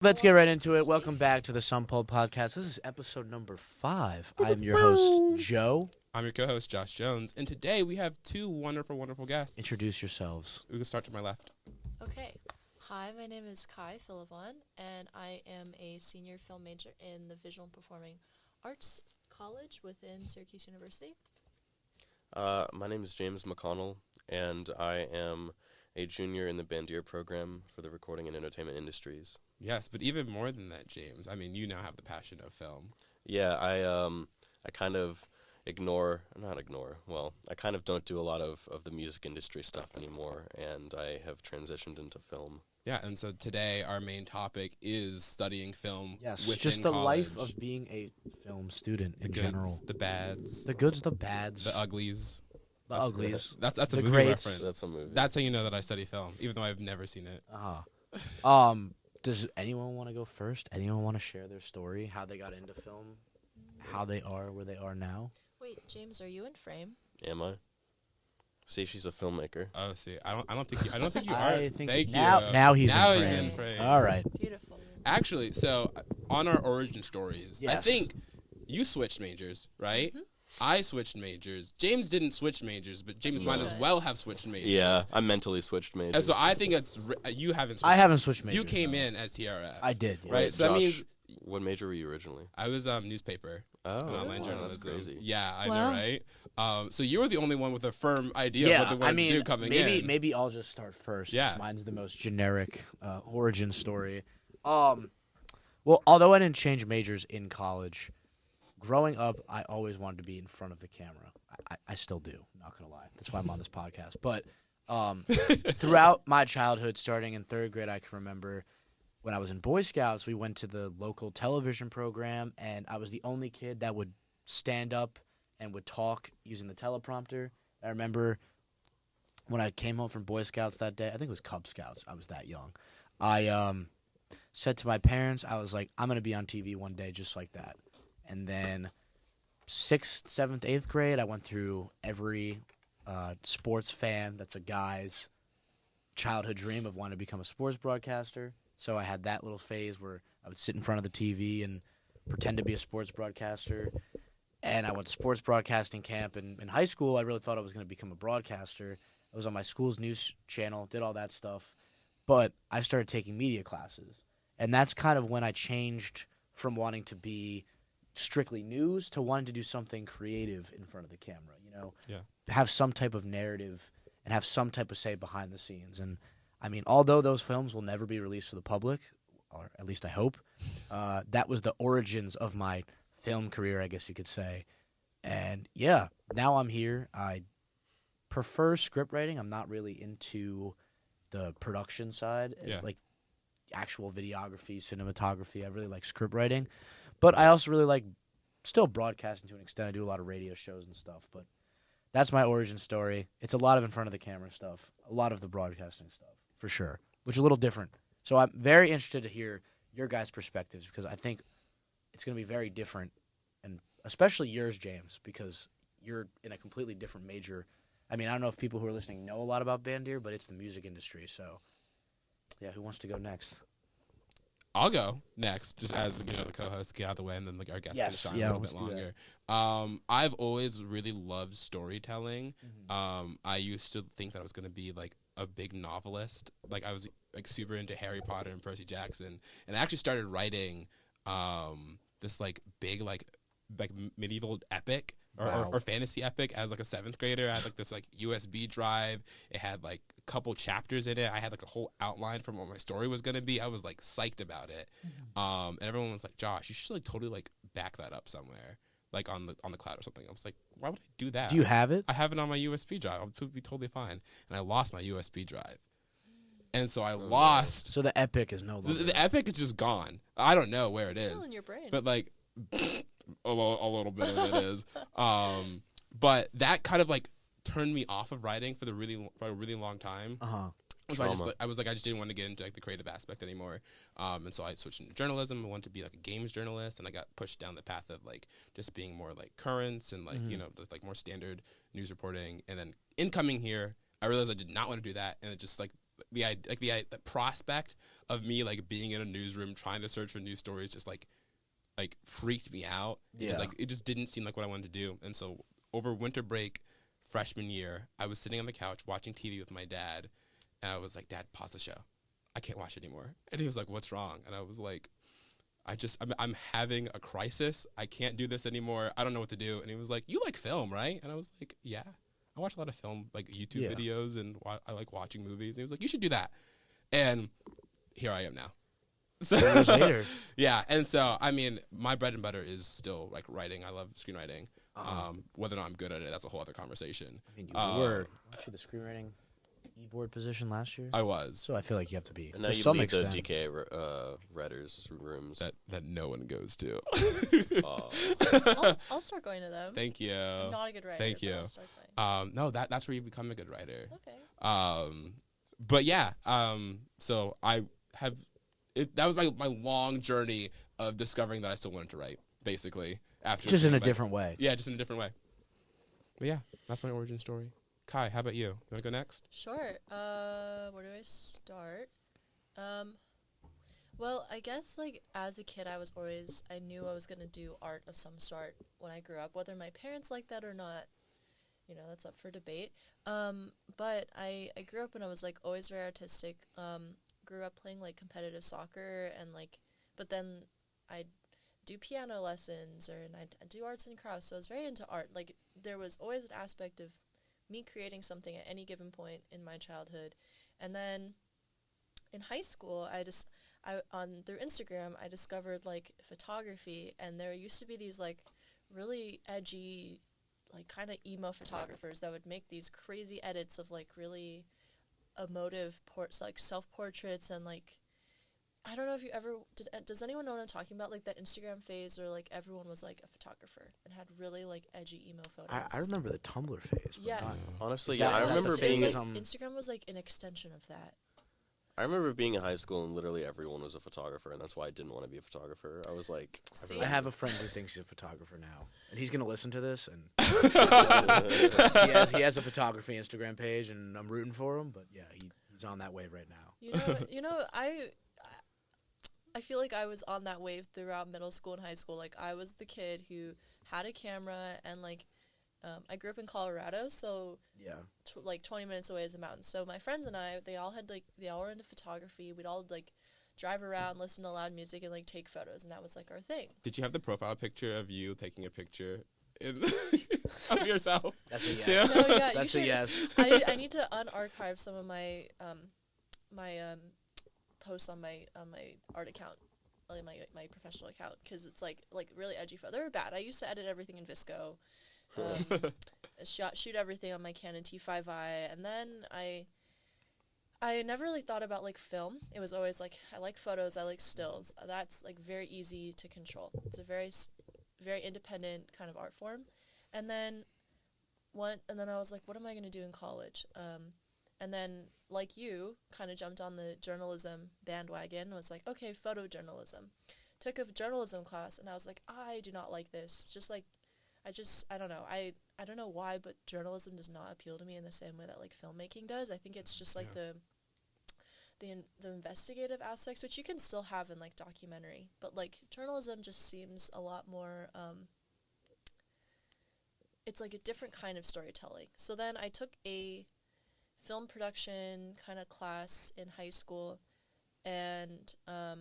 Let's get right into it. Welcome back to the Some Pulp Podcast. This is episode number 5. I'm your host, Joe. I'm your co-host, Josh Jones, and today we have two wonderful guests. Introduce yourselves. We can start to my left. Okay. Hi, my name is Philavanh, and I am a senior film major in the Visual and Performing Arts College within Syracuse University. My name is James McConnell, and I am a junior in the Bandier program for the recording and entertainment industries. Yes, but even more than that, James. I mean, you now have the passion of film. Yeah, I kind of I kind of don't do a lot of the music industry stuff anymore, and I have transitioned into film. Yeah, and so today our main topic is studying film. Yes, within just the college. life of being a film student in goods, general. the bads, The goods, the bads, the uglies. the uglies. That's a the movie greats. reference. That's a movie. That's how you know that I study film, even though I've never seen it. Does anyone want to go first? Anyone want to share their story, how they got into film, how they are where they are now? Wait, James, are you in frame? Am I? See, she's a filmmaker. Oh, see, I don't think you are. I think Thank now, you. Now he's Now in he's frame. in frame. All right. Beautiful. Actually, so on our origin stories, I Yes. think you switched majors, right? Mhm. I switched majors. James didn't switch majors, but James He might as should. well have switched majors. Yeah, I mentally switched majors. And so I think you haven't switched. I haven't switched majors. You came no. in as TRF. I did. Yeah. Right, Wait, so that Josh, means- what major were you originally? I was newspaper Oh, and online wow, journalism. that's crazy. Yeah, I Wow. know, right? So you were the only one with a firm idea Yeah, of what they wanted to do coming in. maybe I'll just start first. Yeah. Since mine's the most generic origin story. Well, although I didn't change majors in college, growing up, I always wanted to be in front of the camera. I still do. Not gonna lie. That's why I'm on this podcast. But throughout my childhood, starting in 3rd grade, I can remember when I was in Boy Scouts, we went to the local television program, and I was the only kid that would stand up and would talk using the teleprompter. I remember when I came home from Boy Scouts that day, I think it was Cub Scouts. I was that young. I said to my parents, I was like, I'm going to be on TV one day just like that. And then 6th, 7th, 8th grade, I went through every sports fan that's a guy's childhood dream of wanting to become a sports broadcaster. So I had that little phase where I would sit in front of the TV and pretend to be a sports broadcaster. And I went to sports broadcasting camp. And in high school, I really thought I was going to become a broadcaster. I was on my school's news channel, did all that stuff. But I started taking media classes. And that's kind of when I changed from wanting to be strictly news to wanting to do something creative in front of the camera, you know? Yeah. Have some type of narrative and have some type of say behind the scenes. And, I mean, although those films will never be released to the public, or at least I hope, that was the origins of my film career, I guess you could say. And, yeah, now I'm here. I prefer script writing. I'm not really into the production side, Yeah. like actual videography, cinematography. I really like script writing. But I also really like still broadcasting to an extent. I do a lot of radio shows and stuff. But that's my origin story. It's a lot of in front of the camera stuff, a lot of the broadcasting stuff, for sure, which is a little different. So I'm very interested to hear your guys' perspectives because I think it's going to be very different, and especially yours, James, because you're in a completely different major. I mean, I don't know if people who are listening know a lot about Bandier, but it's the music industry. So, yeah, who wants to go next? I'll go next, just as the co-host, get out of the way, and then our guest can Yes, shine yeah, a little bit let's do longer. I've always really loved storytelling. Mm-hmm. I used to think that I was going to be like a big novelist. Like I was like super into Harry Potter and Percy Jackson, and I actually started writing this like big like medieval epic. Wow. Or fantasy epic as like a 7th grader. I had like this like USB drive. It had like a couple chapters in it. I had like a whole outline from what my story was gonna be. I was like psyched about it. And everyone was like, Josh, you should like totally like back that up somewhere, like on the cloud or something. I was like, why would I do that? Do you have it? I have it on my USB drive. I'll be totally fine. And I lost my USB drive. And so I lost. So the epic is no So longer. the epic is just gone. I don't know where it It's is. still in your brain. But like a little bit of it is. But that kind of like turned me off of writing for a really long time. Uh-huh. So Trauma. I just didn't want to get into like the creative aspect anymore. And so I switched into journalism. I wanted to be like a games journalist, and I got pushed down the path of like just being more like currents and like just like more standard news reporting. And then in coming here, I realized I did not want to do that, and it just like the prospect of me like being in a newsroom trying to search for news stories just like freaked me out. It just didn't seem like what I wanted to do. And so over winter break, freshman year, I was sitting on the couch watching TV with my dad, and I was like, "Dad, pause the show. I can't watch it anymore." And he was like, "What's wrong?" And I was like, I'm having a crisis. I can't do this anymore. I don't know what to do." And he was like, "You like film, right?" And I was like, "Yeah, I watch a lot of film, like YouTube videos, and I like watching movies." And he was like, "You should do that." And here I am now. So years later. Yeah. And so, I mean, my bread and butter is still like writing. I love screenwriting. Whether or not I'm good at it, that's a whole other conversation. I mean, you were actually the screenwriting e-board position last year. I was. So I feel like you have to be. And now to you some lead extent. the DK writers' rooms. That no one goes to. I'll start going to them. Thank you. I'm not a good writer. Thank you. I'll start going. No, that's where you become a good writer. Okay. But yeah, so I have, that was my long journey of discovering that I still wanted to write, basically. After Just in a like, different way. Yeah, just in a different way. But yeah, that's my origin story. Kai, how about you? You want to go next? Sure. Where do I start? Well, I guess, like, as a kid, I knew I was going to do art of some sort when I grew up. Whether my parents liked that or not, that's up for debate. But I grew up and I was, like, always very artistic. Grew up playing, like, competitive soccer and, like, but then I'd do piano lessons and I'd do arts and crafts. So I was very into art. Like, there was always an aspect of me creating something at any given point in my childhood. And then in high school, through Instagram, I discovered, like, photography, and there used to be these, like, really edgy, like, kind of emo photographers that would make these crazy edits of, like, really emotive like self-portraits, and, like, I don't know if you ever does anyone know what I'm talking about, like that Instagram phase where, like, everyone was, like, a photographer and had really, like, edgy emo photos. I remember the Tumblr phase. But Yes. Honestly, Is yeah, that- I is that remember the being. phase? Instagram was, like, an extension of that. I remember being in high school and literally everyone was a photographer, and that's why I didn't want to be a photographer. I was like, See? I have a friend who thinks he's a photographer now, and he's gonna listen to this, and he has a photography Instagram page, and I'm rooting for him. But yeah, he's on that wave right now. I feel like I was on that wave throughout middle school and high school. Like, I was the kid who had a camera, and, like, I grew up in Colorado, so Yeah. 20 minutes away is a mountain. So my friends and I, they all were into photography. We'd all, like, drive around, listen to loud music, and, like, take photos, and that was, like, our thing. Did you have the profile picture of you taking a picture of yourself? That's a yes. Yeah. No, yeah, That's a yes. I need to unarchive some of my posts on my art account, like my professional account, because it's like really edgy photos. They were bad. I used to edit everything in Visco, shoot everything on my Canon T5i, and then I never really thought about, like, film. It was always like, I like photos, I like stills. That's, like, very easy to control. It's a very very independent kind of art form. And then I was like, what am I going to do in college? And then, like you, kind of jumped on the journalism bandwagon and was like, okay, photojournalism. Took a journalism class, and I was like, I do not like this. I don't know. I don't know why, but journalism does not appeal to me in the same way that, like, filmmaking does. I think it's just, like, the investigative aspects, which you can still have in, like, documentary. But, like, journalism just seems a lot more, it's, like, a different kind of storytelling. So then I took a film production kind of class in high school, and I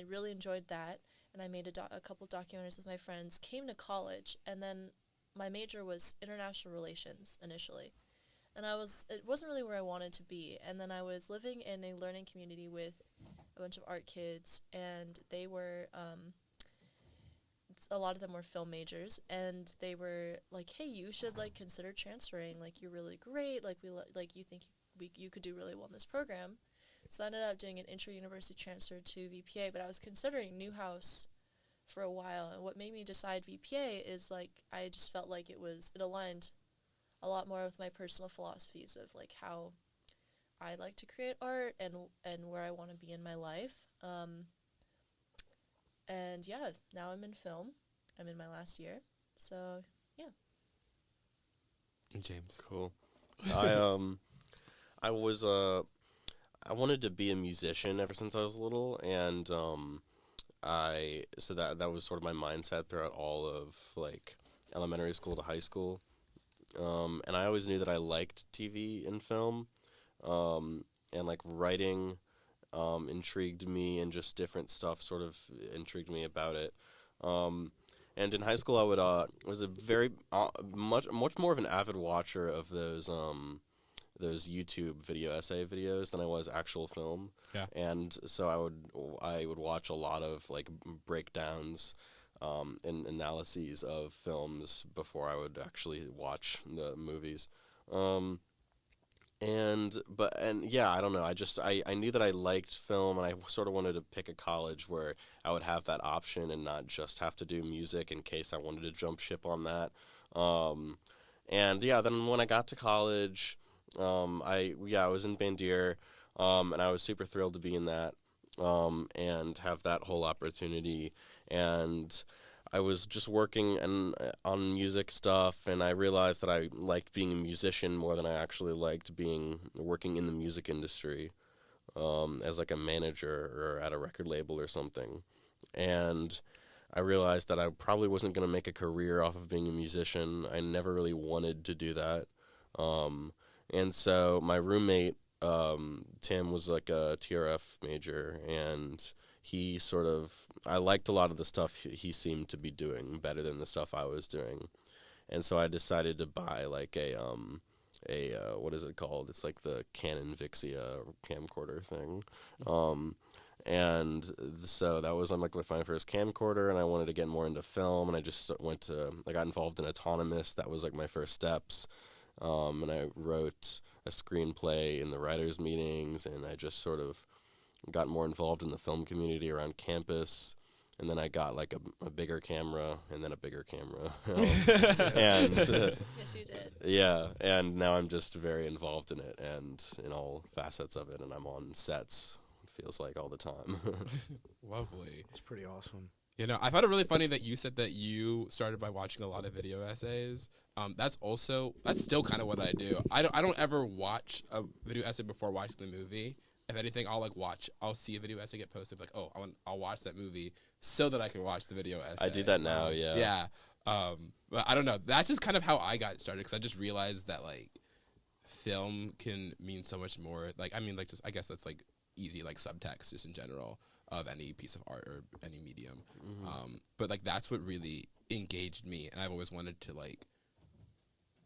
really enjoyed that, and I made a couple documentaries with my friends, came to college, and then my major was international relations initially, and it wasn't really where I wanted to be, and then I was living in a learning community with a bunch of art kids, and they were, a lot of them were film majors, and they were like, hey, you should, like, consider transferring, like, you're really great, like, you think you could do really well in this program. So I ended up doing an intra-university transfer to VPA, but I was considering Newhouse for a while, and what made me decide VPA is, like, I just felt like it aligned a lot more with my personal philosophies of, like, how I like to create art and where I want to be in my life. And yeah, now I'm in film. I'm in my last year, so yeah. James. Cool. I was I wanted to be a musician ever since I was little, and that was sort of my mindset throughout all of like elementary school to high school. And I always knew that I liked TV and film, and like writing intrigued me, and just different stuff sort of intrigued me about it. And in high school, I was a very much more of an avid watcher of those YouTube video essay videos than I was actual film. Yeah. And so I would watch a lot of like breakdowns and analyses of films before I would actually watch the movies. Yeah, I don't know. I knew that I liked film, and I sort of wanted to pick a college where I would have that option and not just have to do music in case I wanted to jump ship on that. And yeah, then when I got to college, I was in Bandier, and I was super thrilled to be in that, and have that whole opportunity. And I was just working on music stuff, and I realized that I liked being a musician more than I actually liked working in the music industry, as like a manager or at a record label or something. And I realized that I probably wasn't going to make a career off of being a musician. I never really wanted to do that. And so my roommate, Tim, was like a TRF major, and I liked a lot of the stuff he seemed to be doing better than the stuff I was doing. And so I decided to buy like a what is it called? It's like the Canon Vixia camcorder thing. And so that was like my first camcorder, and I wanted to get more into film, and I got involved in Ottonomous. That was like my first steps. And I wrote a screenplay in the writers' meetings, and I just sort of got more involved in the film community around campus. And then I got like a bigger camera, and then a bigger camera. And yes, you did. Yeah, and now I'm just very involved in it and in all facets of it, and I'm on sets, it feels like, all the time. Lovely. It's pretty awesome. You know, I found it really funny that you said that you started by watching a lot of video essays. That's still kind of what I do. I don't ever watch a video essay before watching the movie. If anything, I'll see a video essay get posted, like, oh, I'll watch that movie so that I can watch the video essay. I do that now, yeah. Yeah. But I don't know. That's just kind of how I got started, because I just realized that, like, film can mean so much more. Like, I mean, like, just, I guess that's, like, easy, like, subtext just in general of any piece of art or any medium. Mm-hmm. But, like, that's what really engaged me, and I've always wanted to, like,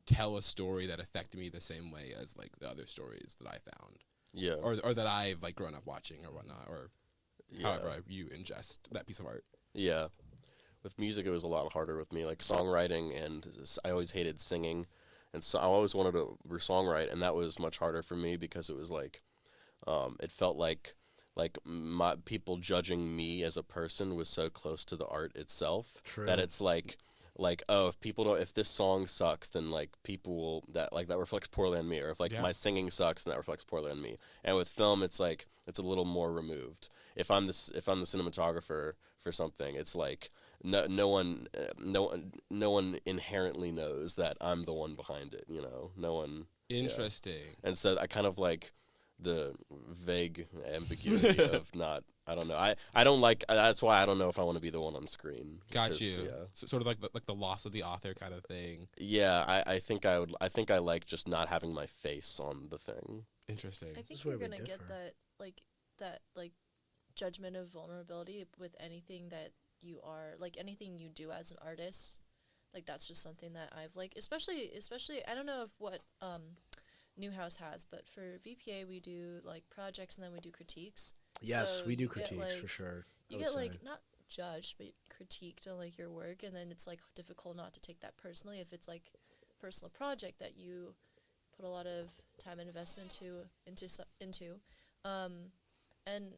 tell a story that affected me the same way as, like, the other stories that I found. Yeah. Or that I've, like, grown up watching or whatnot, or however you ingest that piece of art. Yeah. With music, it was a lot harder with me, like songwriting, and I always hated singing. And so I always wanted to songwrite, and that was much harder for me because it was like, it felt like my people judging me as a person was so close to the art itself. True. That it's like, oh, if this song sucks, then like people will that reflects poorly on me, or if like my singing sucks, then that reflects poorly on me. And with film, it's like it's a little more removed. If I'm the cinematographer for something, it's like no one inherently knows that I'm the one behind it. You know, no one. Interesting. Yeah. And so I kind of like the vague ambiguity of not. I don't know. I don't like. That's why I don't know if I want to be the one on screen. Got you. Yeah. So, sort of like the loss of the author kind of thing. Yeah, I think I would. I think I like just not having my face on the thing. Interesting. I think you're gonna get that judgment of vulnerability with anything that you are, like anything you do as an artist. Like that's just something that I've like, especially I don't know if what Newhouse has, but for VPA we do like projects and then we do critiques. Yes, so we do critiques for sure. You get like not judged but critiqued on like your work, and then it's like difficult not to take that personally if it's like a personal project that you put a lot of time and investment into. And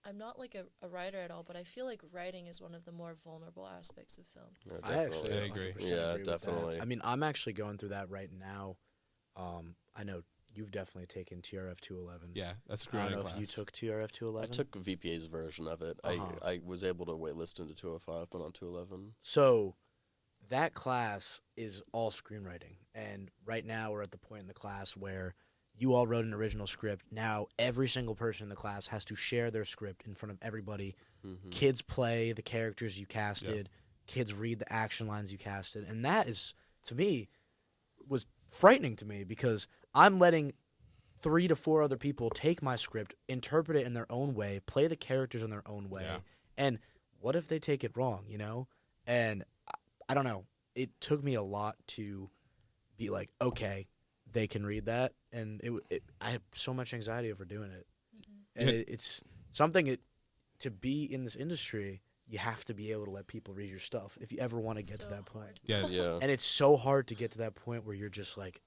I'm not like a writer at all, but I feel like writing is one of the more vulnerable aspects of film. Yeah, I actually agree. Yeah, agree definitely. I mean, I'm actually going through that right now. I know you've definitely taken TRF 211. Yeah, that's a I great don't know class. if you took TRF 211. I took VPA's version of it. I was able to waitlist into 205, but on 211. So that class is all screenwriting, and right now we're at the point in the class where you all wrote an original script. Now every single person in the class has to share their script in front of everybody. Kids play the characters you casted. Kids read the action lines you casted. And that is, to me, was frightening to me because I'm letting 3 to 4 other people take my script, interpret it in their own way, play the characters in their own way. Yeah. And what if they take it wrong, you know? And I don't know. It took me a lot to be like, okay, they can read that. And I had so much anxiety over doing it. And it's something to be in this industry, you have to be able to let people read your stuff if you ever want to get to that point. Yeah. And it's so hard to get to that point where you're just like,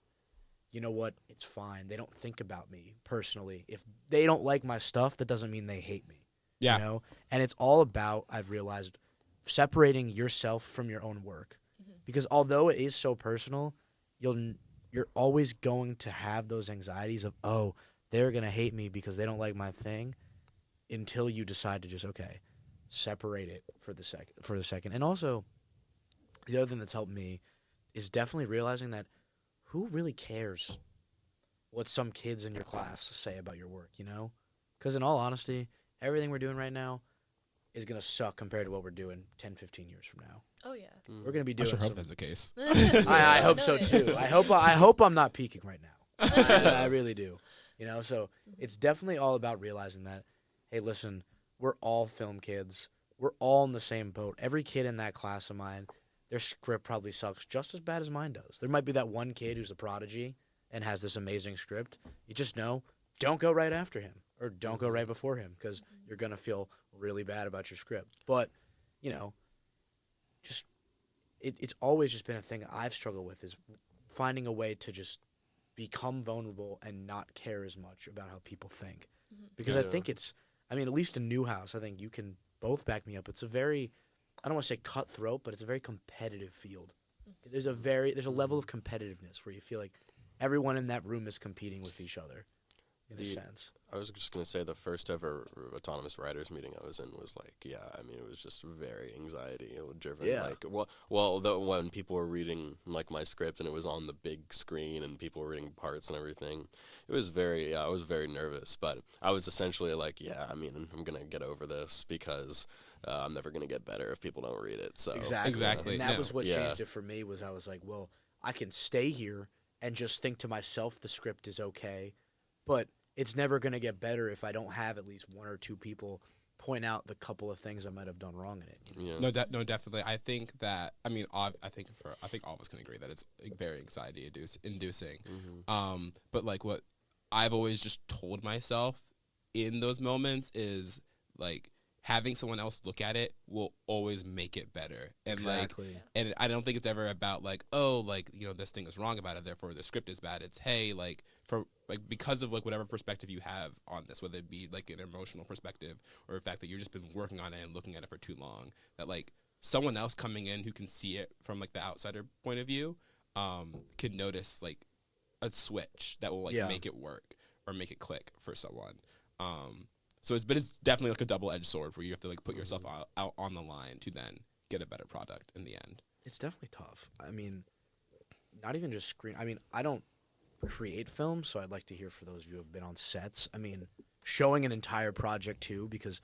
you know what? It's fine. They don't think about me personally. If they don't like my stuff, that doesn't mean they hate me. Yeah. You know? And it's all about, I've realized, separating yourself from your own work. Because although it is so personal, you're always going to have those anxieties of, oh, they're going to hate me because they don't like my thing, until you decide to just, okay, separate it for the second. And also, the other thing that's helped me is definitely realizing that who really cares what some kids in your class say about your work, you know? Because in all honesty, everything we're doing right now is going to suck compared to what we're doing 10, 15 years from now. Oh, yeah. We're going to be I doing sure hope that's the case. I hope so, No, too. I hope I'm not peaking right now. I really do. You know, so it's definitely all about realizing that, hey, listen, we're all film kids. We're all in the same boat. Every kid in that class of mine, their script probably sucks just as bad as mine does. There might be that one kid who's a prodigy and has this amazing script. You just know, don't go right after him or don't go right before him because you're going to feel really bad about your script. But, you know, just it's always just been a thing I've struggled with is finding a way to just become vulnerable and not care as much about how people think. Because I think at least in Newhouse, I think you can both back me up. It's a very, I don't want to say cutthroat, but it's a very competitive field. There's a level of competitiveness where you feel like everyone in that room is competing with each other, in a sense. I was just going to say the first ever Autonomous Writers meeting I was in was like, it was just very anxiety driven. Yeah. Like, when people were reading like my script and it was on the big screen and people were reading parts and everything, it was I was very nervous. But I was essentially like, I'm going to get over this because I'm never going to get better if people don't read it. So Exactly. And that was what changed it for me was I was like, well, I can stay here and just think to myself the script is okay, but it's never going to get better if I don't have at least 1 or 2 people point out the couple of things I might have done wrong in it. You know? No, definitely. I think that I think all of us can agree that it's very anxiety inducing. But like what I've always just told myself in those moments is like having someone else look at it will always make it better. And Exactly. And I don't think it's ever about like, oh, like, you know, this thing is wrong about it, therefore the script is bad. It's, hey, like, because of like whatever perspective you have on this, whether it be like an emotional perspective or the fact that you've just been working on it and looking at it for too long, that like someone else coming in who can see it from like the outsider point of view can notice like a switch that will like make it work or make it click for someone. So it's definitely like a double-edged sword where you have to like put yourself out on the line to then get a better product in the end. It's definitely tough. I mean, not even just screen. I mean, I don't create films, so I'd like to hear for those of you who have been on sets. I mean, showing an entire project too, because,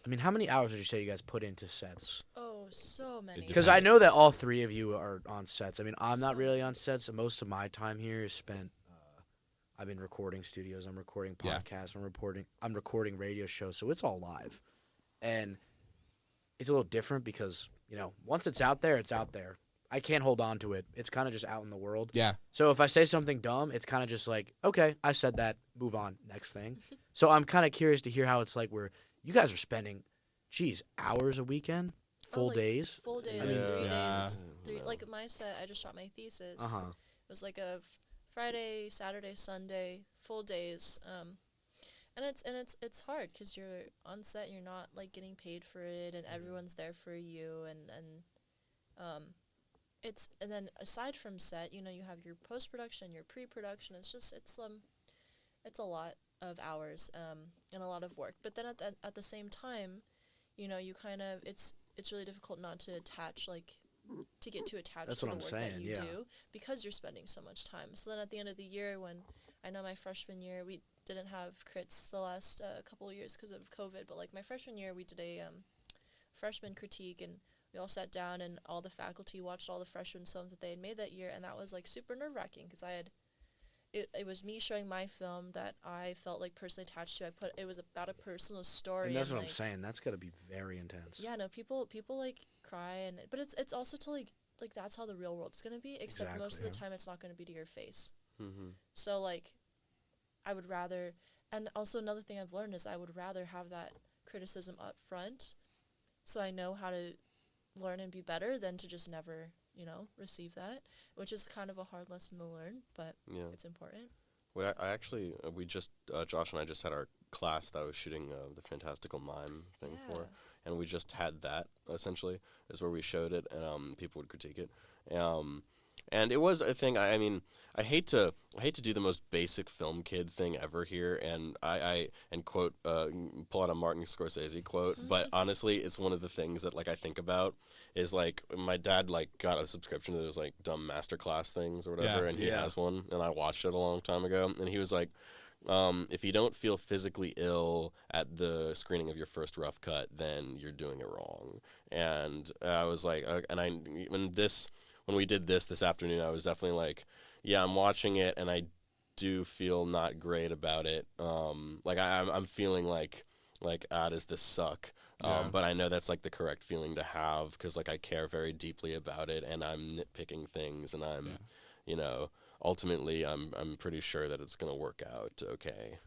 I mean, how many hours would you say you guys put into sets? Oh, so many. Because I know that all 3 of you are on sets. I mean, I'm not really on sets. So most of my time here is spent. I've been recording studios. I'm recording podcasts. I'm recording radio shows. So it's all live, and it's a little different because once it's out there, it's out there. I can't hold on to it. It's kind of just out in the world. Yeah. So if I say something dumb, it's kind of just like, okay, I said that. Move on. Next thing. So I'm kind of curious to hear how it's like where you guys are spending, hours a weekend, full days. Full day, 3 days. Like my set, I just shot my thesis. It was like a Friday, Saturday, Sunday, full days, and it's hard because you're on set and you're not like getting paid for it, and everyone's there for you, and then aside from set, you have your post production, your pre production. It's a lot of hours and a lot of work. But then at the same time, you kind of it's really difficult not to get too attached That's to what the I'm work saying, that you do because you're spending so much time. So then at the end of the year when I know my freshman year we didn't have crits the last couple of years because of COVID, but like my freshman year we did a freshman critique, and we all sat down and all the faculty watched all the freshman films that they had made that year, and that was like super nerve-wracking because it was me showing my film that I felt like personally attached to. It was about a personal story. And that's what like, I'm saying. That's got to be very intense. Yeah, no, people like cry, but it's also to like that's how the real world's gonna be. Except Exactly, most of the yeah. time, it's not gonna be to your face. Mm-hmm. So like, I would rather, and also another thing I've learned is I would rather have that criticism up front, so I know how to learn and be better than to just never, receive that, which is kind of a hard lesson to learn, but it's important. Well, I actually, we just, Josh and I just had our class that I was shooting the Fantastical Mime thing for, and we just had that, essentially, is where we showed it, and people would critique it. And it was a thing. I mean, I hate to do the most basic film kid thing ever here, and I quote pull out a Martin Scorsese quote. But honestly, it's one of the things that like I think about is like my dad like got a subscription to those like dumb masterclass things or whatever, and he has one, and I watched it a long time ago, and he was like, if you don't feel physically ill at the screening of your first rough cut, then you're doing it wrong. And I was like, when we did this afternoon, I was definitely like, yeah, I'm watching it, and I do feel not great about it. Like I'm feeling like does this suck? But I know that's like the correct feeling to have because like I care very deeply about it, and I'm nitpicking things, and I'm, ultimately I'm pretty sure that it's gonna work out okay.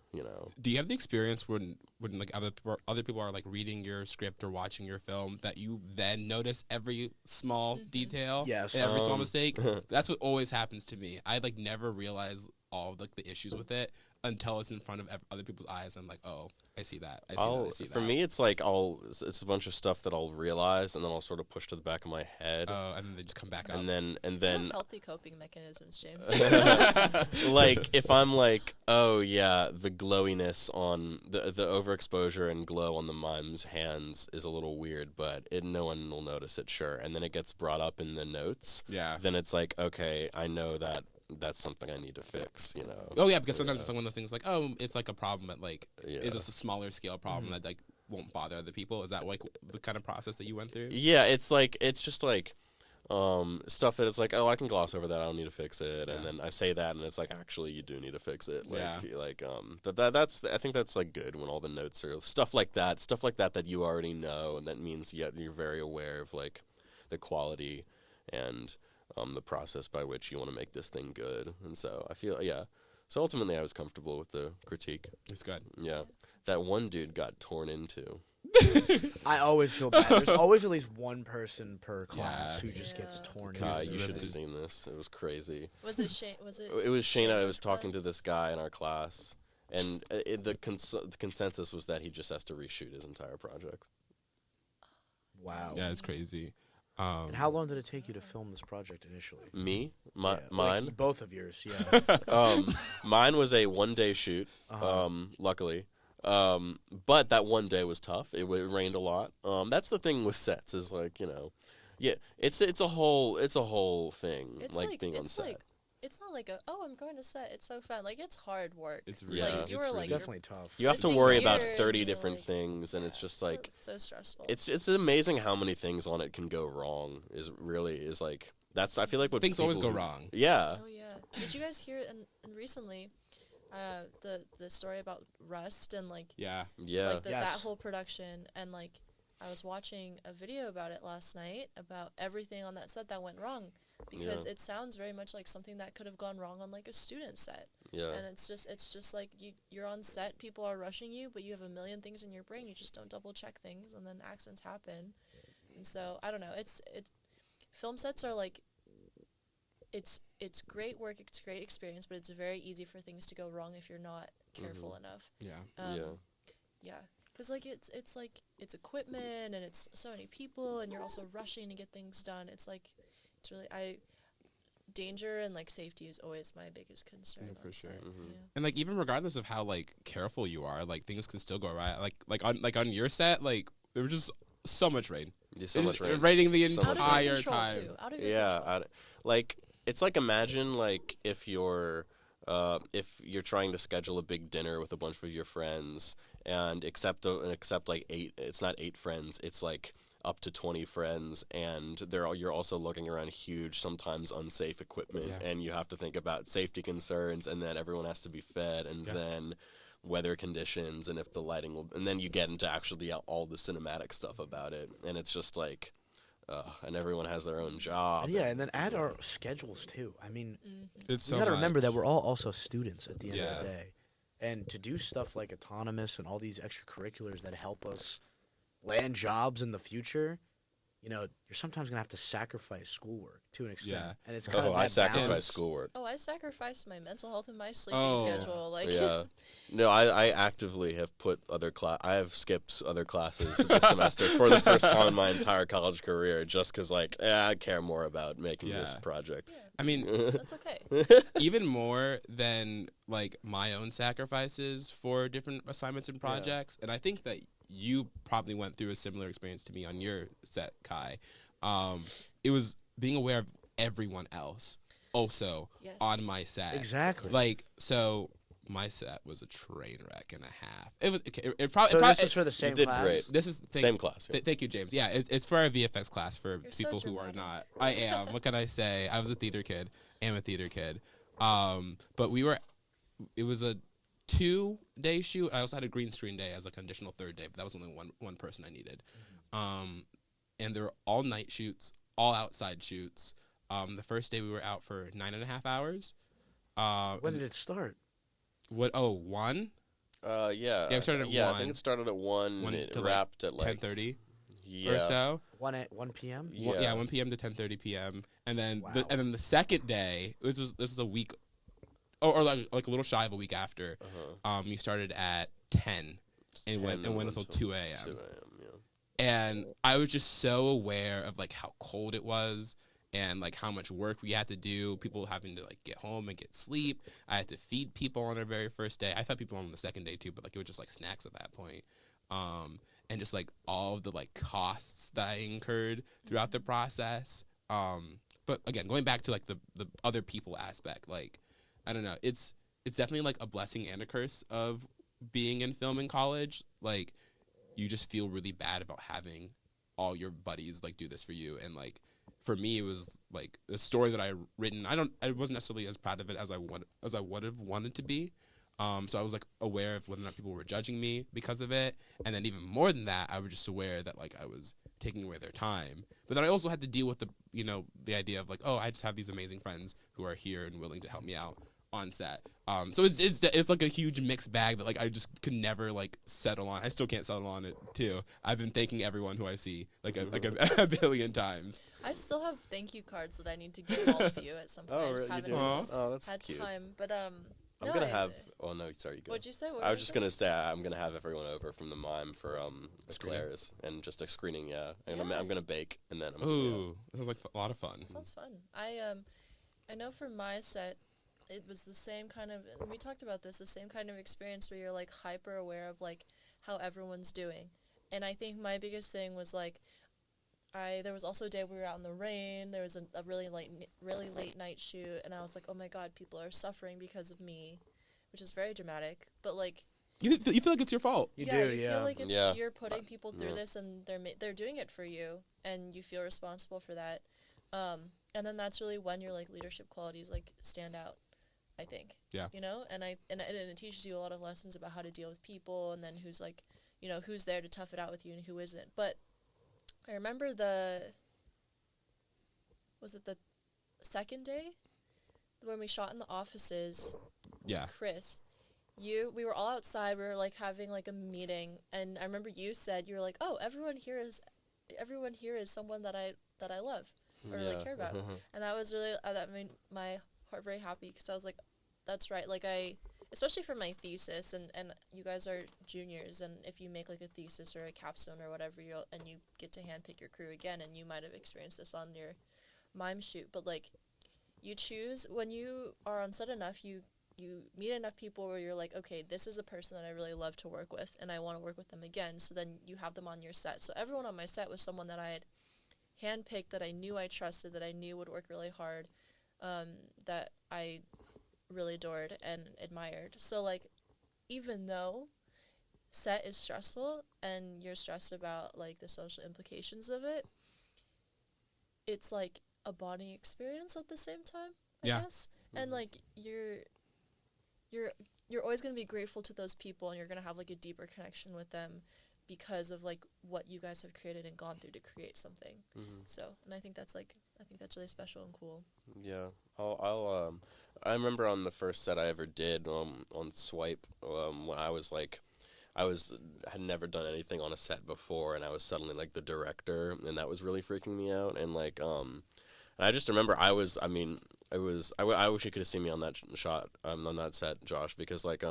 Do you have the experience when like other people are like reading your script or watching your film that you then notice every small detail, Yes, and every small mistake? That's what always happens to me. I like never realize all of like the issues with it until it's in front of other people's eyes. I'm like, oh, I see that. I see that. For me, it's like it's a bunch of stuff that I'll realize, and then I'll sort of push to the back of my head. Oh, and then they just come back up. And then You have healthy coping mechanisms, James. like if I'm like, oh yeah, the glowiness on the overexposure and glow on the mime's hands is a little weird, but no one will notice it, sure. And then it gets brought up in the notes. Yeah. Then it's like, okay, I know that that's something I need to fix, Oh yeah, because sometimes it's like one of those things like, oh, it's like a problem that like is just a smaller scale problem that like won't bother other people. Is that like the kind of process that you went through? Yeah, it's just like stuff that it's like, oh, I can gloss over that, I don't need to fix it, and then I say that, and it's like, actually, you do need to fix it. That's I think that's like good when all the notes are stuff like that that you already know, and that means you're very aware of like the quality and the process by which you want to make this thing good. And so I feel, so ultimately I was comfortable with the critique. It's good. Yeah. That one dude got torn into. I always feel bad. There's always at least one person per class who just gets torn into. You should have seen this. It was crazy. Was it Shane? It was Shayna. I was talking to this guy in our class, and the consensus was that he just has to reshoot his entire project. Wow. Yeah, it's crazy. And how long did it take you to film this project initially? Me? Mine? Like both of yours, yeah. Mine was a one-day shoot, luckily. But that one day was tough. It rained a lot. That's the thing with sets is like, it's a whole thing. It's like being on set. It's not like I'm going to set. It's so fun. Like, it's hard work. It's really, definitely tough. You have to worry about 30 different things, and it's just like it's so stressful. It's amazing how many things on it can go wrong. Is like that's. I feel like what things always go wrong. Yeah. Oh yeah. Did you guys hear and recently, the story about Rust and like like that whole production, and like I was watching a video about it last night about everything on that set that went wrong. Because it sounds very much like something that could have gone wrong on like a student set. Yeah. And it's just like you're on set, people are rushing you, but you have a million things in your brain, you just don't double check things, and then accidents happen. And so I don't know. It's film sets are like it's great work, it's great experience, but it's very easy for things to go wrong if you're not careful enough. Yeah. Yeah. Because like it's like it's equipment and it's so many people, and you're also rushing to get things done. It's like it's really danger and like safety is always my biggest concern. Yeah, for sure. Yeah. And like even regardless of how like careful you are, like things can still go right. Like on your set, like there was just so much rain. So much rain. Raining the Out entire of your control time. too. Out of your control. like it's like imagine like if your if you're trying to schedule a big dinner with a bunch of your friends and accept like 8, it's not 8 friends, it's like up to 20 friends, and you're also looking around huge, sometimes unsafe equipment, and you have to think about safety concerns, and then everyone has to be fed, and then weather conditions, and if the lighting will, and then you get into actually all the cinematic stuff about it, and it's just like, and everyone has their own job. Yeah, and then add our schedules too. I mean, It's you got to remember that we're all also students at the end of the day, and to do stuff like Autonomous and all these extracurriculars that help us land jobs in the future, you know, you're sometimes gonna have to sacrifice schoolwork to an extent, and it's kind of I that sacrifice balance. Schoolwork. I sacrificed my mental health and my sleeping schedule. Like, No, I actively have I have skipped other classes this semester for the first time in my entire college career, just because, like, I care more about making this project. Yeah. I mean, that's okay. even more than like my own sacrifices for different assignments and projects, and I think that you probably went through a similar experience to me on your set, Kai. It was being aware of everyone else also on my set. Exactly. Like, so my set was a train wreck and a half. It was. It probably. So this is for the same did class? great. This is Same class. Thank you, James. Yeah, it's for our VFX class for You're people so who are dramatic. not. I am. What can I say? I was a theater kid. Am a theater kid. But it was a 2-day shoot. I also had a green screen day as like an additional 3rd day, but that was only one person I needed. And they were all night shoots, all outside shoots. The first day we were out for 9.5 hours. When did it start? What? Oh, 1? Yeah, it started at I 1. think it started at 1 and it to wrapped at like 10:30 yeah. or so. 1 p.m. Yeah. 1 p.m. to 10:30 p.m. And then Wow. the second day, this is a week, or like a little shy of a week after. We started at 10 and went until 2 a.m. 2 a.m. And I was just so aware of like how cold it was and like how much work we had to do. People having to like get home and get sleep. I had to feed people on our very first day. I fed people on the second day too, but like it was just like snacks at that point. And just like all of the like costs that I incurred throughout the process. But again, going back to like the other people aspect, like I don't know, it's definitely like a blessing and a curse of being in film in college. Like you just feel really bad about having all your buddies like do this for you, and like for me it was like a story that I written. I wasn't necessarily as proud of it as I would have wanted to be. So I was like aware of whether or not people were judging me because of it, and then even more than that, I was just aware that like I was taking away their time. But then I also had to deal with the idea of like, oh, I just have these amazing friends who are here and willing to help me out on set. So it's like a huge mixed bag that like I just could never like settle on. I still can't settle on it too. I've been thanking everyone who I see like a billion times. I still have thank you cards that I need to give all of you at some point. I just haven't Oh, that's had cute. time, but I'm gonna have. Oh no, sorry. You go. What'd you say? I was just gonna say I'm gonna have everyone over from the mime for Eclairs and just a screening. Yeah, and I'm gonna bake and then. Ooh, this is like a lot of fun. Sounds fun. I know for my set, it was the same kind of. We talked about this. The same kind of experience where you're like hyper aware of like how everyone's doing, and I think my biggest thing was like. There was also a day we were out in the rain. There was a really late night shoot, and I was like, "Oh my God, people are suffering because of me," which is very dramatic. But like, you feel like it's your fault. You feel like it's you're putting people through Yeah. this, and they're doing it for you, and you feel responsible for that. And then that's really when your like leadership qualities like stand out, I think. Yeah. You know, and it teaches you a lot of lessons about how to deal with people, and then who's like, you know, who's there to tough it out with you and who isn't. But I remember was it the second day when we shot in the offices? Yeah. Chris, we were all outside. We were like having like a meeting, and I remember you said you were like, "Oh, everyone here is someone that I love or like care about," and that was really that made my heart very happy because I was like, "That's right." Like especially for my thesis, and you guys are juniors, and if you make like a thesis or a capstone or whatever, and you get to handpick your crew again, and you might have experienced this on your mime shoot, but like you choose when you are on set enough, you meet enough people where you're like, okay, this is a person that I really love to work with, and I want to work with them again, so then you have them on your set. So everyone on my set was someone that I had handpicked, that I knew I trusted, that I knew would work really hard, that I really adored and admired. So, like, even though set is stressful and you're stressed about, like, the social implications of it, it's, like, a bonding experience at the same time, I guess. And, like, you're always going to be grateful to those people, and you're going to have, like, a deeper connection with them because of, like, what you guys have created and gone through to create something. So, and I think that's really special and cool. Yeah, I remember on the first set I ever did on Swipe, when I was like, had never done anything on a set before, and I was suddenly like the director, and that was really freaking me out. And like, and I just remember I wish you could have seen me on that shot, on that set, Josh, because like,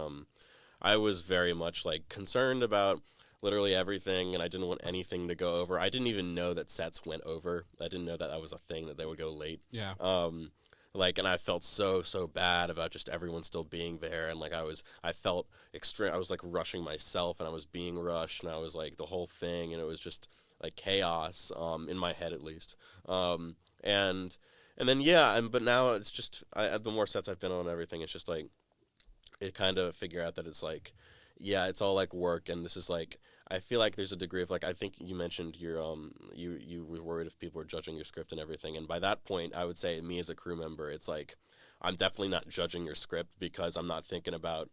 I was very much like concerned about literally everything, and I didn't want anything to go over. I didn't even know that sets went over. I didn't know that was a thing, that they would go late. Yeah. Like, and I felt so bad about just everyone still being there, and like I felt extreme. I was like rushing myself, and I was being rushed, and I was like the whole thing, and it was just like chaos, in my head at least. And then but now it's just the more sets I've been on and everything, it's just like it kind of figure out that it's like, yeah, it's all like work, and this is like, I feel like there's a degree of like, I think you mentioned your you were worried if people were judging your script and everything, and by that point I would say, me as a crew member, it's like I'm definitely not judging your script, because I'm not thinking about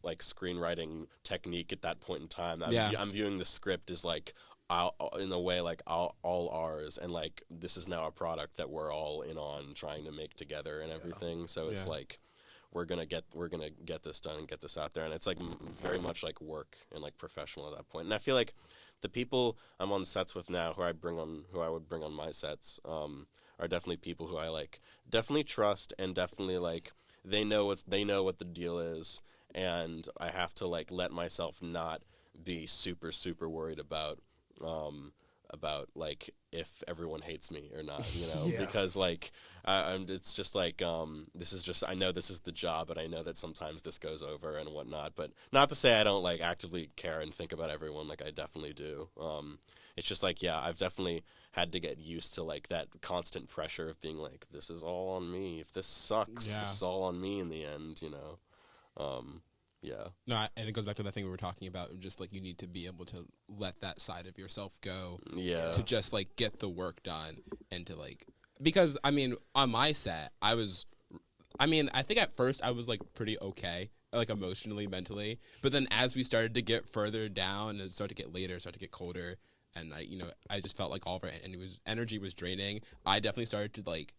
like screenwriting technique at that point in time. I'm viewing the script as like, in a way, like all ours, and like this is now a product that we're all in on trying to make together and everything. So it's like, we're gonna get this done and get this out there, and it's like very much like work and like professional at that point. And I feel like the people I'm on sets with now, who I would bring on my sets, are definitely people who I like, definitely trust, and definitely like they know what the deal is, and I have to like let myself not be super worried about like if everyone hates me or not, you know. Because like it's just like, this is just, I know this is the job, and I know that sometimes this goes over and whatnot, but not to say I don't like actively care and think about everyone, like I definitely do. It's just like, I've definitely had to get used to like that constant pressure of being like, this is all on me, if this sucks, this is all on me in the end, you know. No, and it goes back to that thing we were talking about, just like you need to be able to let that side of yourself go, to just like get the work done, and to like, because I mean, on my set, I think at first I was like pretty okay, like emotionally, mentally, but then as we started to get further down and start to get later, start to get colder, and I just felt like all of our energy was draining. I definitely started to like,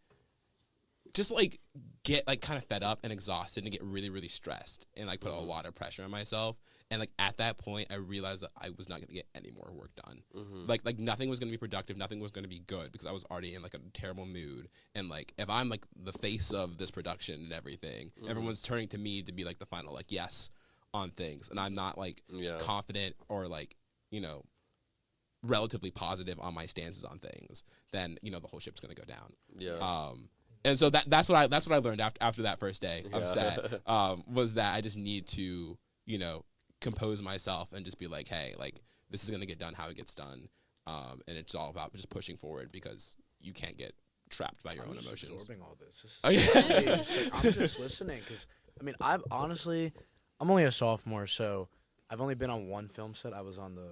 just like get like kind of fed up and exhausted and get really stressed and like put a lot of pressure on myself. And like at that point I realized that I was not going to get any more work done. Like nothing was going to be productive, nothing was going to be good, because I was already in like a terrible mood. And like if I'm like the face of this production and everything, everyone's turning to me to be like the final like yes on things, and I'm not like confident or like, relatively positive on my stances on things, then the whole ship's going to go down. And so that's what I learned after that first day of set, was that I just need to, compose myself and just be like, hey, like this is going to get done how it gets done. And it's all about just pushing forward, because you can't get trapped by your own emotions. I'm absorbing all this. I'm just listening, because I'm only a sophomore, so I've only been on one film set. I was on the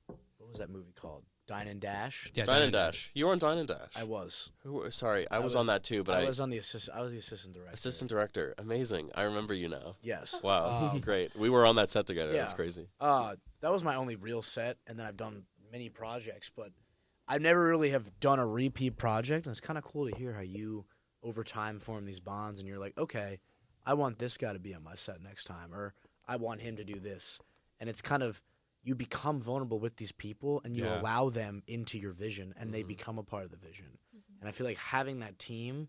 what was that movie called? Dine and Dash. Yeah, Dine and Dash. You were on Dine and Dash. I was. Sorry, I was on that too, but I was the assistant director. Assistant director. Amazing. I remember you now. Yes. Wow. Great. We were on that set together. That's crazy. That was my only real set, and then I've done many projects, but I never really have done a repeat project, and it's kind of cool to hear how you, over time, form these bonds, and you're like, okay, I want this guy to be on my set next time, or I want him to do this. And it's kind of, you become vulnerable with these people, and you allow them into your vision, and they become a part of the vision. And I feel like having that team,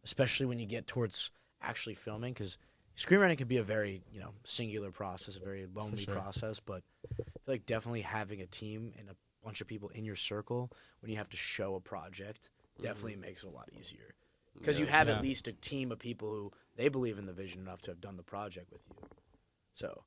especially when you get towards actually filming, because screenwriting can be a very, singular process, a very lonely process, but I feel like definitely having a team and a bunch of people in your circle when you have to show a project definitely makes it a lot easier. Because you have at least a team of people who, they believe in the vision enough to have done the project with you. So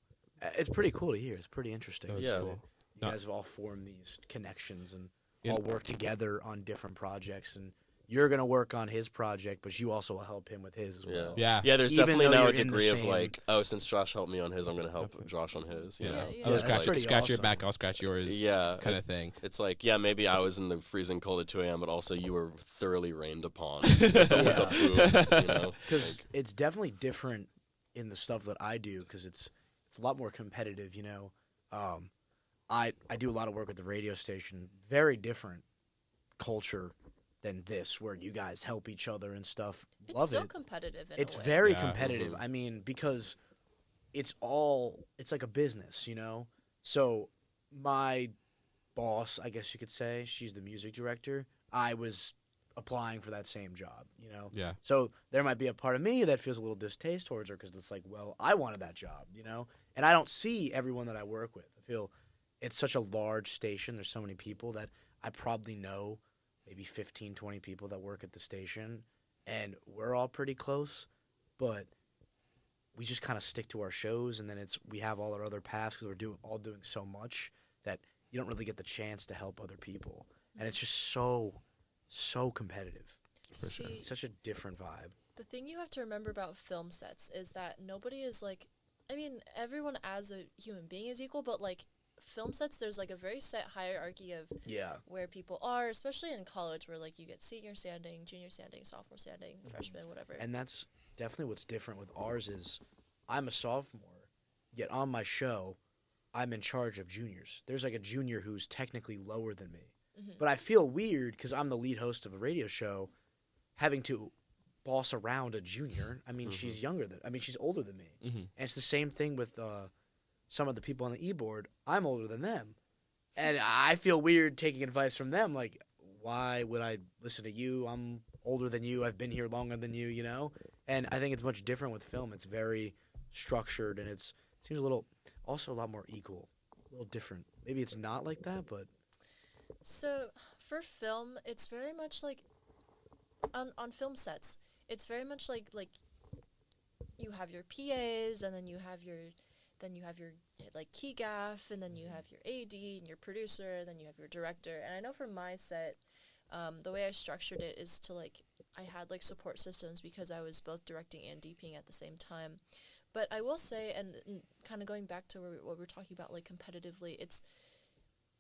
it's pretty cool to hear. It's pretty interesting. Cool. You guys have all formed these connections and all work together on different projects and you're going to work on his project, but you also will help him with his as well. Yeah. Yeah, there's Even definitely though now you're a in the degree of same- like, oh, since Josh helped me on his, I'm going to help Josh on his. You know? Yeah, I'll that's scratch, pretty scratch your awesome. back, I'll scratch yours. Yeah. Kind of thing. It's like, yeah, maybe I was in the freezing cold at 2 a.m., but also you were thoroughly rained upon with a boom, you know? Because it's definitely different in the stuff that I do because it's a lot more competitive, you know. I do a lot of work with the radio station. Very different culture than this, where you guys help each other and stuff. It's Love so it. competitive in It's a way. very Yeah. competitive. I mean, because it's like a business, you know? So my boss, I guess you could say, she's the music director. I was applying for that same job, you know? Yeah. So there might be a part of me that feels a little distaste towards her because it's like, well, I wanted that job, you know? And I don't see everyone that I work with. I feel it's such a large station. There's so many people that I probably know maybe 15, 20 people that work at the station, and we're all pretty close, but we just kind of stick to our shows, and then we have all our other paths because we're all doing so much that you don't really get the chance to help other people. And it's just so competitive. See, It's such a different vibe. the thing you have to remember about film sets is that nobody is like, I mean, everyone as a human being is equal, but like film sets, there's like a very set hierarchy of Yeah. where people are, especially in college, where like you get senior standing, junior standing, sophomore standing, freshman, whatever. And that's definitely what's different with ours is I'm a sophomore, yet on my show, I'm in charge of juniors. There's like a junior who's technically lower than me. But I feel weird because I'm the lead host of a radio show having to boss around a junior. I mean, she's she's older than me. And it's the same thing with some of the people on the e-board. I'm older than them. And I feel weird taking advice from them. Like, why would I listen to you? I'm older than you. I've been here longer than you, you know? And I think it's much different with film. It's very structured, and it seems also a lot more equal, a little different. Maybe it's not like that, but So for film, it's very much like on film sets. It's very much like you have your PAs, and then you have your like key gaff, and then you have your AD and your producer, and then you have your director. And I know for my set, the way I structured it is to like I had like support systems because I was both directing and DPing at the same time. But I will say, and kind of going back to what we're talking about, like competitively, it's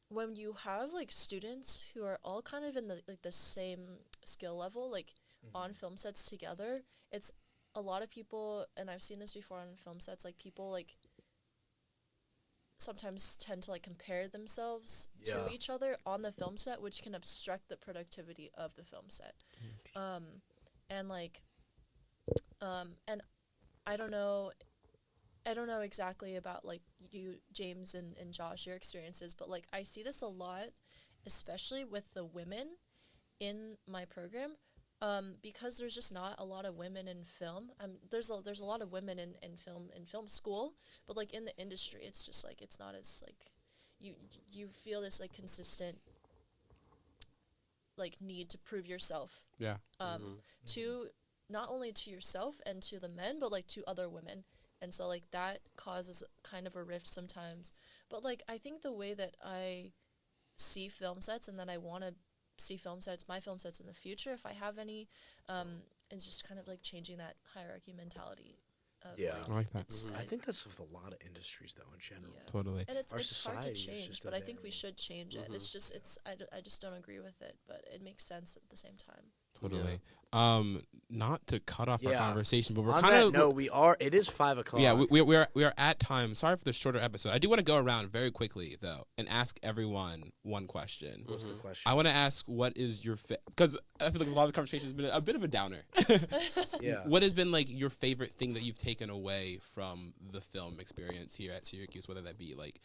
when you have like students who are all kind of in the same skill level, like on film sets together, it's a lot of people, and I've seen this before on film sets, like people like sometimes tend to like compare themselves to each other on the film set, which can obstruct the productivity of the film set. And I don't know exactly about like you, James and Josh, your experiences, but like I see this a lot, especially with the women in my program, because there's just not a lot of women in film. There's a lot of women in film school, but like in the industry, it's just like it's not as like you feel this like consistent like need to prove yourself. Yeah. To not only to yourself and to the men, but like to other women. And so like that causes kind of a rift sometimes. But like I think the way that I see film sets and that I want to see my film sets in the future, if I have any, is just kind of like changing that hierarchy mentality. Of, Yeah. I like that. I think that's with a lot of industries, though, in general. Yeah. Totally. And it's Our hard to society is change, just but a I think we very- should change it. It's just I just don't agree with it, but it makes sense at the same time. Totally. Not to cut off our Yeah. conversation, but we're On kind that of note, we are. It is 5 o'clock. yeah, we are at time. Sorry for the shorter episode. I do want to go around very quickly though and ask everyone one question. What's the question? I want to ask, what is your because I feel like a lot of the conversation has been a bit of a downer. Yeah. What has been like your favorite thing that you've taken away from the film experience here at Syracuse, whether that be like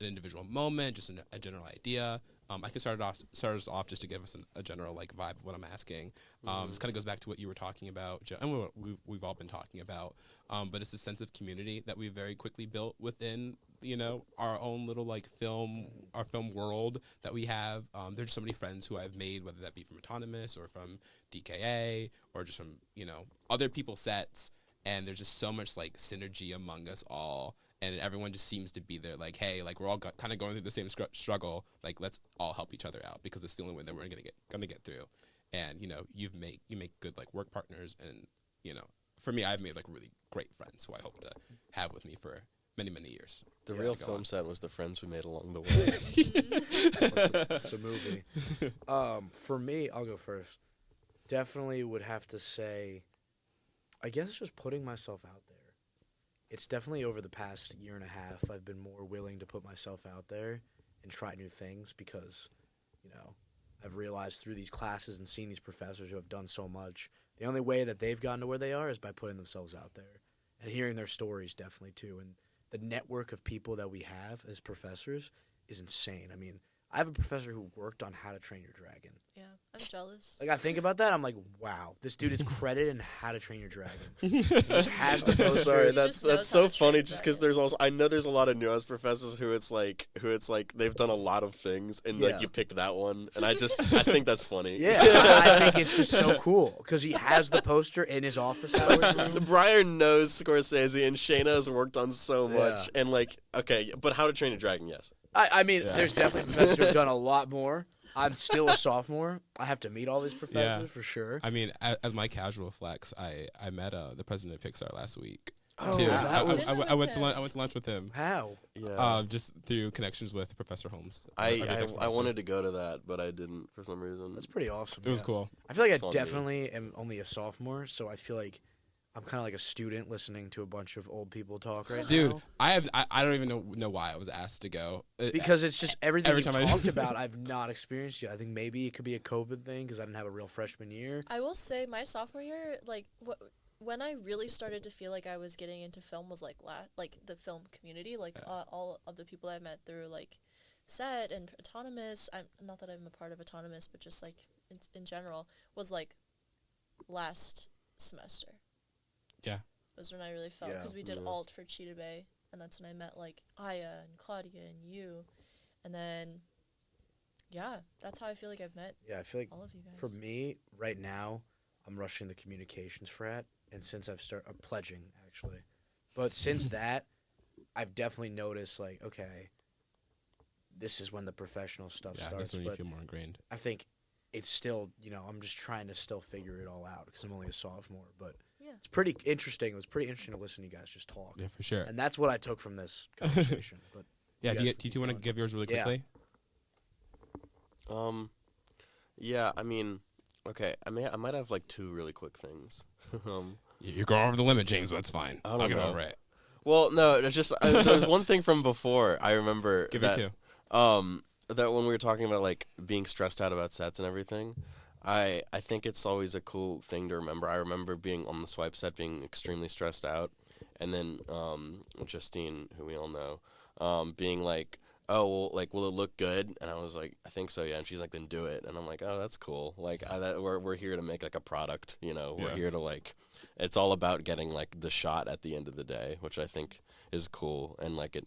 an individual moment, just a general idea? I can start us off just to give us a general like vibe of what I'm asking. This kind of goes back to what you were talking about, and what we've all been talking about. But it's a sense of community that we've very quickly built within, our own little like our film world that we have. There's so many friends who I've made, whether that be from Autonomous or from DKA or just from other people's sets, and there's just so much like synergy among us all. And everyone just seems to be there like, hey, like we're all kind of going through the same struggle. Like, let's all help each other out because it's the only way that we're gonna get through. and you make good like work partners, and for me, I've made like really great friends who I hope to have with me for many, many years. The real film set was the friends we made along the way. It's a movie. For me, I'll go first. Definitely would have to say, I guess just putting myself out there. It's definitely over the past year and a half, I've been more willing to put myself out there and try new things because, I've realized through these classes and seeing these professors who have done so much, the only way that they've gotten to where they are is by putting themselves out there and hearing their stories definitely too. And the network of people that we have as professors is insane. I mean, I have a professor who worked on How to Train Your Dragon. Yeah, I'm jealous. Like, I think about that, I'm like, wow, this dude is credited in How to Train Your Dragon. He just has the poster. Sorry, He that's just knows so how to funny. train Just because dragon. I know there's a lot of nuanced professors who it's like they've done a lot of things and like Yeah. you picked that one, and I think that's funny. Yeah, I think it's just so cool because he has the poster in his office hours room. Brian knows Scorsese, and Shayna has worked on so much, Yeah. and like, okay, but How to Train a Dragon, yes. I mean, Yeah. there's definitely professors who've done a lot more. I'm still a sophomore. I have to meet all these professors for sure. I mean, as my casual flex, I met the president of Pixar last week. Oh, too. that was I went to lunch with him. How? yeah. Just through connections with Professor Holmes. I wanted to go to that, but I didn't for some reason. That's pretty awesome. It was yeah. cool. I feel like It's I on me. definitely am only a sophomore, so I feel like I'm kind of like a student listening to a bunch of old people talk right Dude, now. I don't even know why I was asked to go. Because it's just everything Every you've time I- talked about, I've not experienced yet. I think maybe it could be a COVID thing because I didn't have a real freshman year. I will say my sophomore year, like when I really started to feel like I was getting into film was like the film community, like all of the people I met through like set and Autonomous. I'm not that I'm a part of Autonomous, but just like in general was like last semester. Yeah. Was when I really felt because we did Yeah. alt for Cheetah Bay, and that's when I met like Aya and Claudia and you, and then that's how I feel like I've met Yeah, I feel like all of you guys. for me right now, I'm rushing the communications frat, and since I'm pledging actually, but since that, I've definitely noticed like okay, this is when the professional stuff Yeah, starts. that's when you But feel more ingrained. I think it's still I'm just trying to still figure it all out because I'm only a sophomore, but. Yeah. It's pretty interesting. It was pretty interesting to listen to you guys just talk. Yeah, for sure. And that's what I took from this conversation. But Yeah, you do guys you keep want to going. give yours really Yeah. quickly? Yeah, I mean, okay, I might have like two really quick things. You're going over the limit, James, but that's fine. I don't I'll get know. over it. Well, no, it's just there was one thing from before. I remember Give that me two. that when we were talking about like being stressed out about sets and everything, I think it's always a cool thing to remember. I remember being on the swipe set, being extremely stressed out, and then Justine, who we all know, being like, "Oh, well, like, will it look good?" And I was like, "I think so, yeah." And she's like, "Then do it." And I'm like, "Oh, that's cool. Like, we're here to make like a product, We're Yeah. here to like, it's all about getting like the shot at the end of the day, which I think is cool and like it,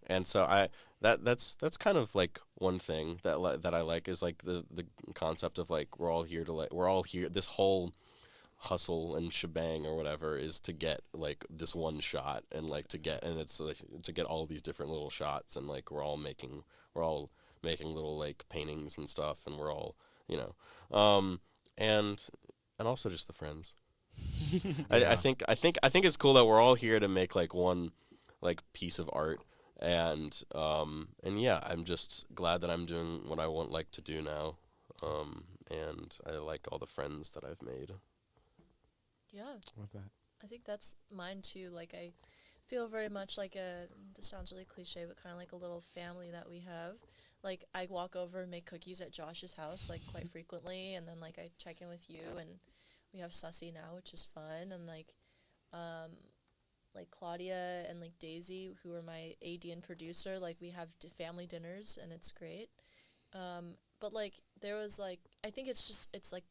And so that's kind of like one thing that I like is like the concept of like we're all here. This whole hustle and shebang or whatever is to get like this one shot and like it's like, to get all these different little shots and like we're all making little like paintings and stuff and we're all and also just the friends. I think it's cool that we're all here to make like one like piece of art. And yeah, I'm just glad that I'm doing what I like to do now, and I like all the friends that I've made. Yeah, Love that. I think that's mine too. Like I feel very much like this sounds really cliche, but kind of like a little family that we have. Like I walk over and make cookies at Josh's house like quite frequently, and then like I check in with you, and we have Sussy now, which is fun, and like Claudia and like Daisy, who are my AD and producer, like we have family dinners and it's great. But like there was like I think it's like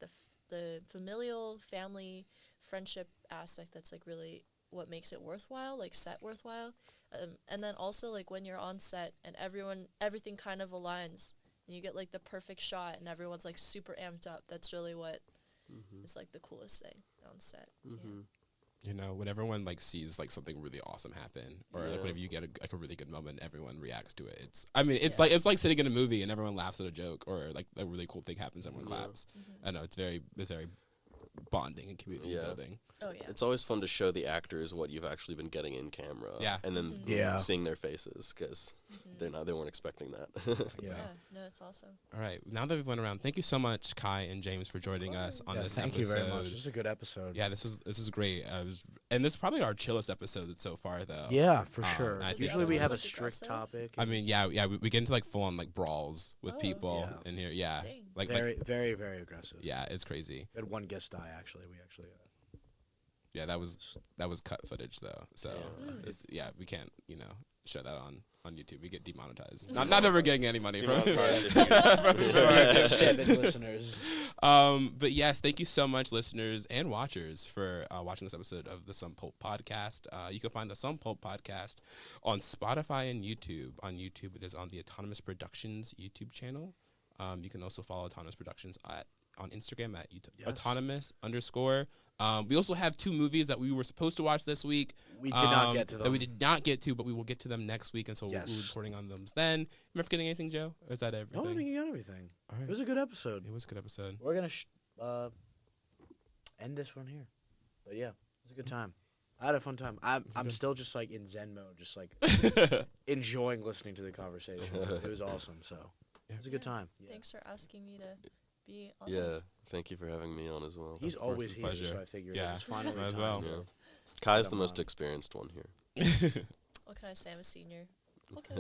the familial family friendship aspect that's like really what makes it worthwhile, like set worthwhile. And then also like when you're on set and everything kind of aligns and you get like the perfect shot and everyone's like super amped up. That's really what is like the coolest thing on set. Mm-hmm. You know, when everyone like sees like something really awesome happen, or like whenever you get a really good moment, everyone reacts to it. It's like sitting in a movie and everyone laughs at a joke, or like a really cool thing happens, everyone claps. I know it's very bonding and community building. Oh yeah. It's always fun to show the actors what you've actually been getting in camera. Yeah. And then seeing their faces, because they weren't expecting that. Yeah. No, it's awesome. All right. Now that we've went around, thank you so much, Kai and James, for joining us on this thank episode. you very much. This is a good episode. Yeah, this is great. And this is probably our chillest episode so far, though. Yeah, for sure. I think Usually we have a Like strict aggressive? topic. I mean, we get into like full on like brawls with people in here. Yeah, Dang. like very, very, very aggressive. yeah, it's crazy. We had one guest die, actually. We actually. Yeah, that was cut footage though. So we can't show that on YouTube. We get demonetized. Not that we're getting any money from Our 7 listeners. But yes, thank you so much, listeners and watchers, for watching this episode of the Some Pulp Podcast. You can find the Some Pulp Podcast on Spotify and YouTube. On YouTube, it is on the Autonomous Productions YouTube channel. You can also follow Autonomous Productions on Instagram at autonomous_. We also have 2 movies that we were supposed to watch this week. We did not get to them. That we did not get to, but we will get to them next week, and so we'll be reporting on them then. Am I forgetting anything, Joe? Or is that everything? No, I think you got everything. All right. It was a good episode. It was a good episode. We're going to end this one here. But yeah, it was a good time. I had a fun time. I'm still just like in Zen mode, just like enjoying listening to the conversation. It was awesome. So it was a good time. Yeah. Thanks for asking me to be on Yeah, this. thank you for having me on as well. He's Of course, always it's a here, pleasure. so I figured Yeah, it was finally might as time well. to- Yeah. Kai's the Come most on. experienced one here. What can I say? I'm a senior. What can I